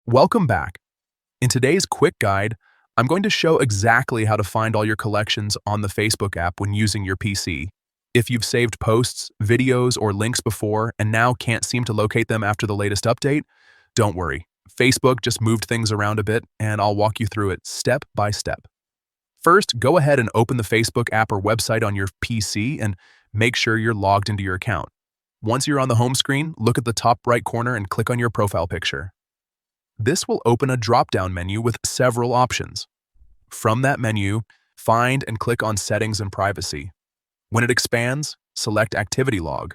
Welcome back. In today's quick guide, I'm going to show exactly how to find all your collections on the Facebook app when using your PC. If you've saved posts, videos, or links before and now can't seem to locate them after the latest update, don't worry. Facebook just moved things around a bit, and I'll walk you through it step by step. First, go ahead and open the Facebook app or website on your PC and make sure you're logged into your account. Once you're on the home screen, look at the top right corner and click on your profile picture. This will open a drop-down menu with several options. From that menu, find and click on Settings and Privacy. When it expands, select Activity Log.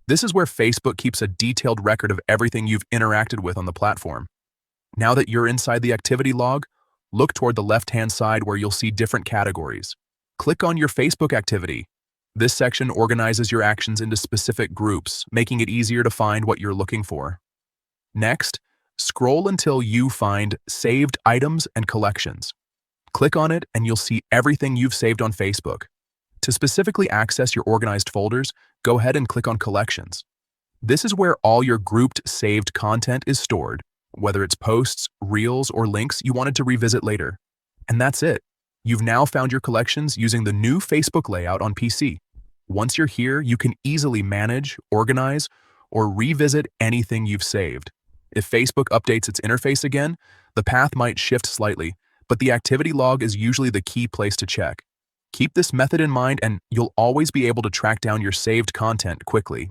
This is where Facebook keeps a detailed record of everything you've interacted with on the platform. Now that you're inside the activity log, look toward the left-hand side where you'll see different categories. Click on your Facebook activity. This section organizes your actions into specific groups, making it easier to find what you're looking for. Next, scroll until you find Saved Items and Collections. Click on it and you'll see everything you've saved on Facebook. To specifically access your organized folders, go ahead and click on Collections. This is where all your grouped saved content is stored, whether it's posts, reels, or links you wanted to revisit later. And that's it. You've now found your collections using the new Facebook layout on PC. Once you're here, you can easily manage, organize, or revisit anything you've saved. If Facebook updates its interface again, the path might shift slightly, but the activity log is usually the key place to check. Keep this method in mind and you'll always be able to track down your saved content quickly.